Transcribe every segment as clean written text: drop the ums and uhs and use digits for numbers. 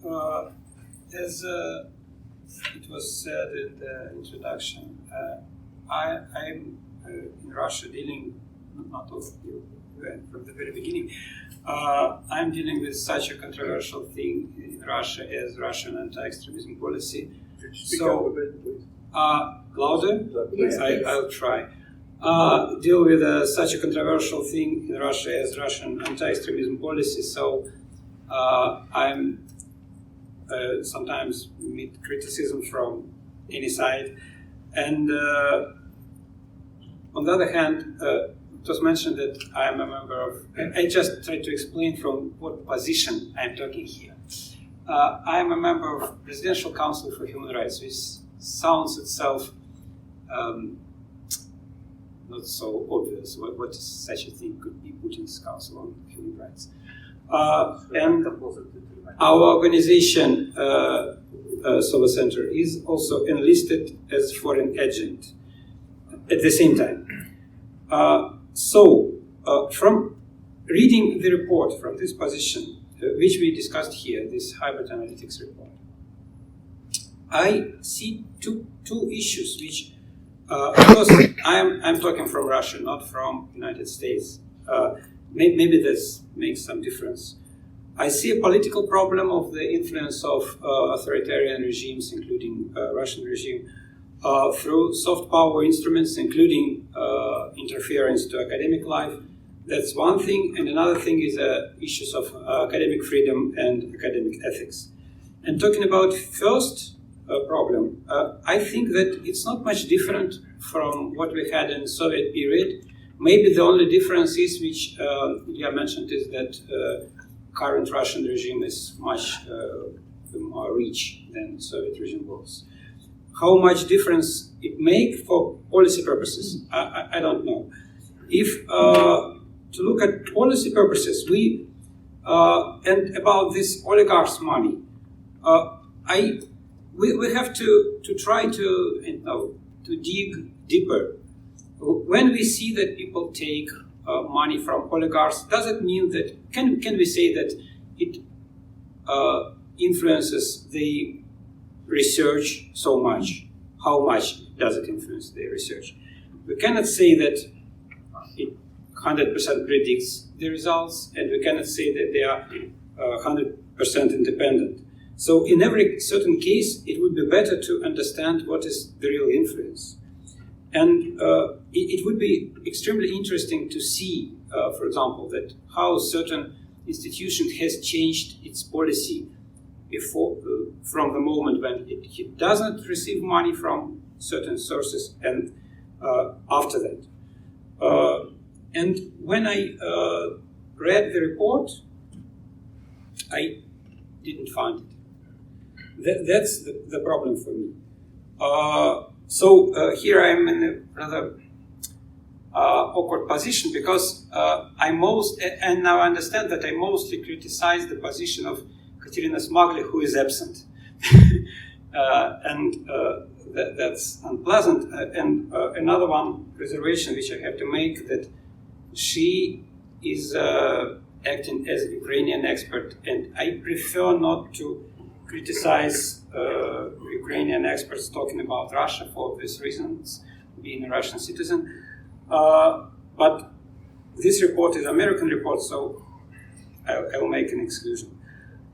As it was said in the introduction, I'm in Russia dealing, not all of you, from the very beginning, I'm dealing with such a controversial thing in Russia as Russian anti-extremism policy. Speak up a bit, please. Louder? Yes, I'll try. Deal with such a controversial thing in Russia as Russian anti-extremism policy. So I'm sometimes meet criticism from any side. And on the other hand, it was mentioned that I am a member of, I just try to explain from what position I'm talking here. I am a member of Presidential Council for Human Rights, which sounds itself not so obvious. What such a thing could be Putin's Council on Human Rights. And our organization, SOVA Center, is also enlisted as foreign agent at the same time. So, from reading the report from this position, which we discussed here, this hybrid analytics report, I see two issues which, of course, I'm talking from Russia, not from United States. Maybe this makes some difference. I see a political problem of the influence of authoritarian regimes, including Russian regime, through soft power instruments, including interference to academic life. That's one thing. And another thing is issues of academic freedom and academic ethics. And talking about first problem, I think that it's not much different from what we had in Soviet period. Maybe the only difference is, which Ilya mentioned, is that current Russian regime is much more rich than Soviet regime was. How much difference it make for policy purposes, I don't know. If to look at policy purposes, we and about this oligarchs' money, we have to try to dig deeper. When we see that people take money from oligarchs, does it mean that can we say that it influences the research so much? How much does it influence the research? We cannot say that it 100% predicts the results, and we cannot say that they are 100% independent. So in every certain case, it would be better to understand what is the real influence. And it would be extremely interesting to see, for example, that how certain institution has changed its policy before, from the moment when it doesn't receive money from certain sources and after that. And when I read the report, I didn't find it. That's the problem for me. So here I am in a rather awkward position because and now I understand that I mostly criticize the position of Katerina Smagli, who is absent. And that's unpleasant. And another one reservation which I have to make, that she is acting as a Ukrainian expert, and I prefer not to criticize Ukrainian experts talking about Russia for obvious reasons, being a Russian citizen. But this report is an American report, so I will make an exclusion.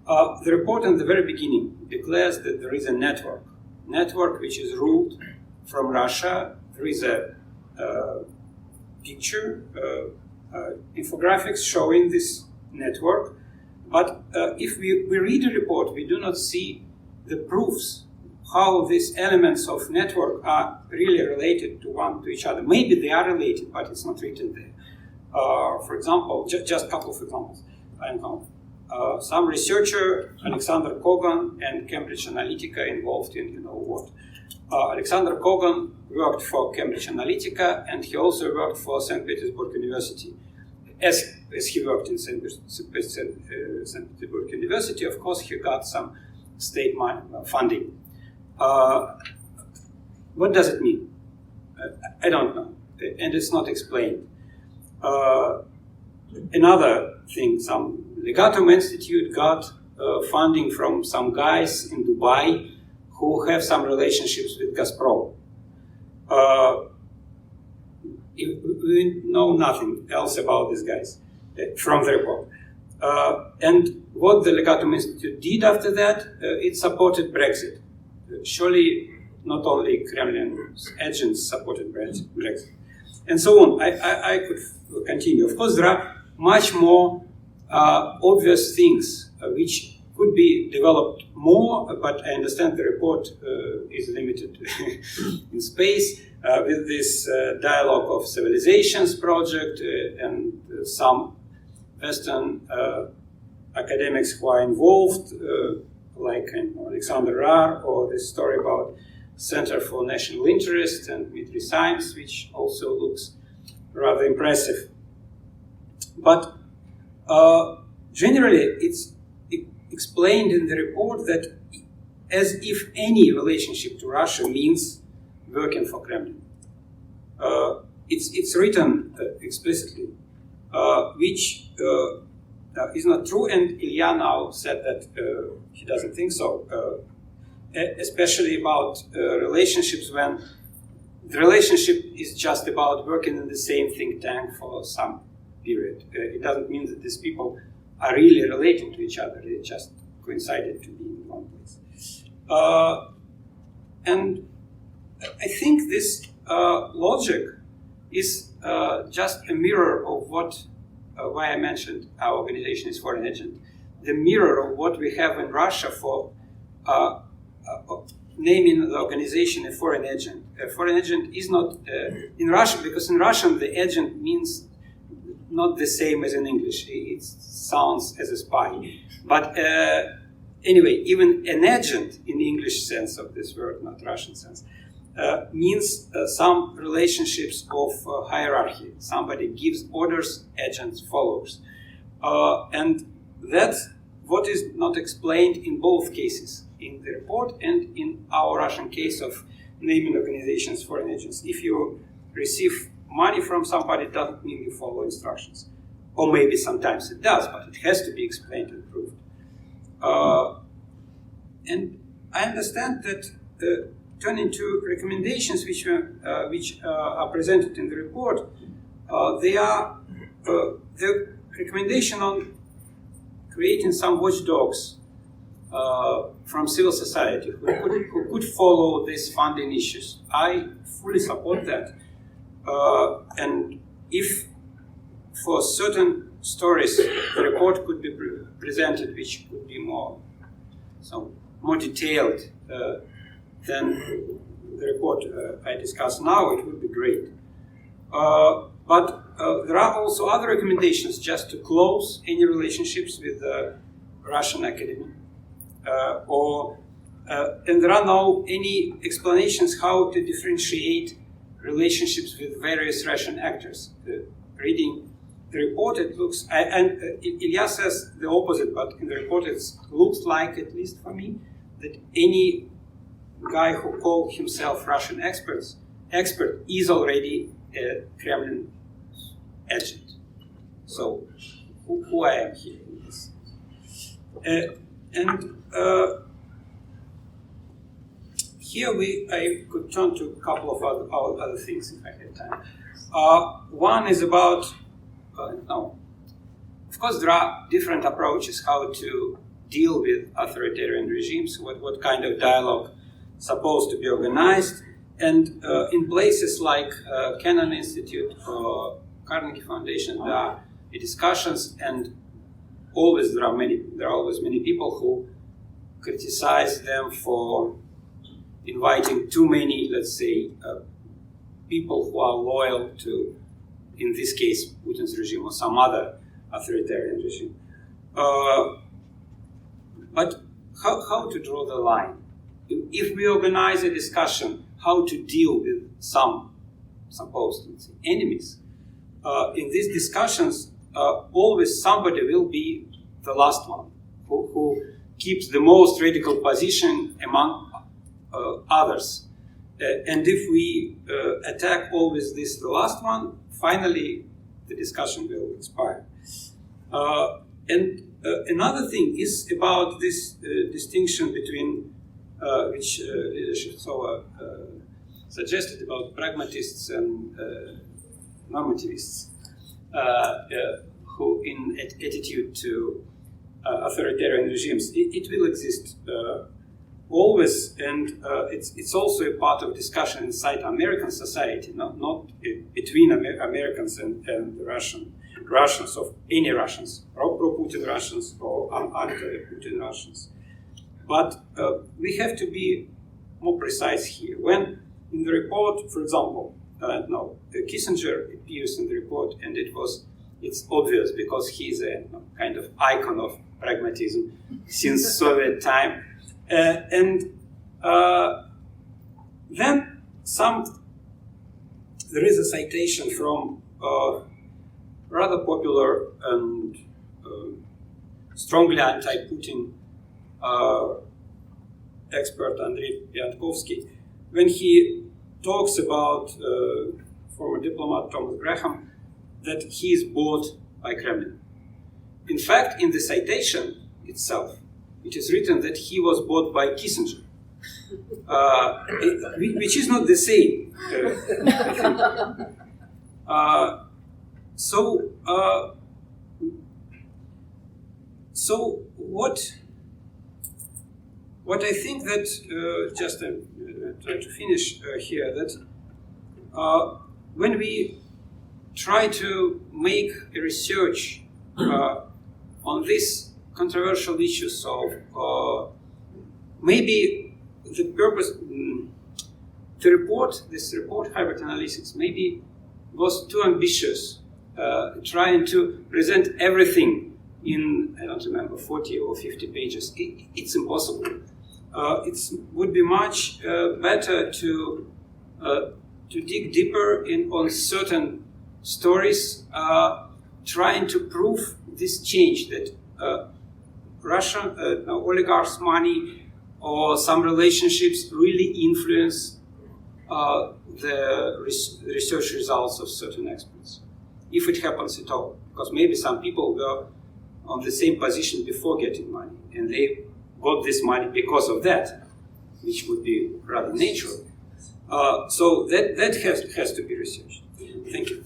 The report in the very beginning declares that there is a network which is ruled from Russia. There is a picture, infographics showing this network. But if we read the report, we do not see the proofs how these elements of network are really related to each other. Maybe they are related, but it's not written there. For example, just a couple of examples. Some researcher, Alexander Kogan, and Cambridge Analytica involved in what. Alexander Kogan worked for Cambridge Analytica, and he also worked for St. Petersburg University. As he worked in St. Petersburg University, of course, he got some state funding. What does it mean? I don't know, and it's not explained. Another thing, some Legatum Institute got funding from some guys in Dubai who have some relationships with Gazprom. We know nothing else about these guys from the report. And what the Legatum Institute did after that, it supported Brexit. Surely not only Kremlin's agents supported Brexit. And so on. I could continue. Of course, there are much more obvious things which could be developed more, but I understand the report is limited in space with this Dialogue of Civilizations project and some Western academics who are involved, like Alexander Rar, or this story about Center for National Interest and Military Science, which also looks rather impressive. But generally, it's explained in the report that as if any relationship to Russia means working for Kremlin. It's written explicitly, which is not true, and Ilya now said that he doesn't think so, especially about relationships when the relationship is just about working in the same think tank for some period. It doesn't mean that these people are really relating to each other. They just coincided to be in one place. And I think this logic is just a mirror of what, why I mentioned our organization is foreign agent, the mirror of what we have in Russia for naming the organization a foreign agent. A foreign agent is not in Russian, because in Russian the agent means not the same as in English. It sounds as a spy. But anyway, even an agent in the English sense of this word, not Russian sense, means some relationships of hierarchy. Somebody gives orders, agents follows. And that's what is not explained in both cases, in the report and in our Russian case of naming organizations foreign agents. If you receive money from somebody, it doesn't mean you follow instructions. Or maybe sometimes it does, but it has to be explained and proved. And I understand that turning to recommendations which are presented in the report, they are the recommendation on creating some watchdogs from civil society who could follow these funding issues. I fully support that. And if for certain stories the report could be presented, which could be more detailed than the report I discussed now, it would be great. But there are also other recommendations just to close any relationships with the Russian academy. And there are no any explanations how to differentiate relationships with various Russian actors. Reading the report, it looks, and Ilya says the opposite, but in the report it looks like, at least for me, that any guy who called himself Russian expert is already a Kremlin agent. So who I am here in this. Here I could turn to a couple of other things if I had time. One is about, of course there are different approaches how to deal with authoritarian regimes, what kind of dialogue supposed to be organized. And in places like Kennan Institute or Carnegie Foundation, there are discussions, and there are always many people who criticize them for inviting too many, let's say, people who are loyal to, in this case, Putin's regime or some other authoritarian regime. But how to draw the line? If we organize a discussion how to deal with some supposed enemies, in these discussions, always somebody will be the last one who keeps the most radical position among others. And if we attack always the last one, finally the discussion will expire. And another thing is about this distinction between which leadership SOVA suggested about pragmatists and normativists, who in attitude to authoritarian regimes. It will exist always, and it's also a part of discussion inside American society, not between Americans and the Russians, of any Russians, pro-Putin Russians or anti-Putin Russians. But we have to be more precise here. When in the report, for example, Kissinger appears in the report, and it's obvious because he's a kind of icon of pragmatism since Soviet time. And then there is a citation from rather popular and strongly anti-Putin expert Andrei Verkhovsky, when he talks about former diplomat Thomas Graham, that he is bought by Kremlin. In fact, in the citation itself, it is written that he was bought by Kissinger, which is not the same, I think. So what I think that, just try to finish here, that when we try to make a research on these controversial issues of maybe the purpose, this report, hybrid analysis, maybe was too ambitious, trying to present everything in, I don't remember, 40 or 50 pages. It's impossible. It would be much better to dig deeper on certain stories, trying to prove this change that Russian oligarchs' money or some relationships really influence the research results of certain experts, if it happens at all. Because maybe some people were on the same position before getting money, and they got this money because of that, which would be rather natural. So that has to be researched. Thank you.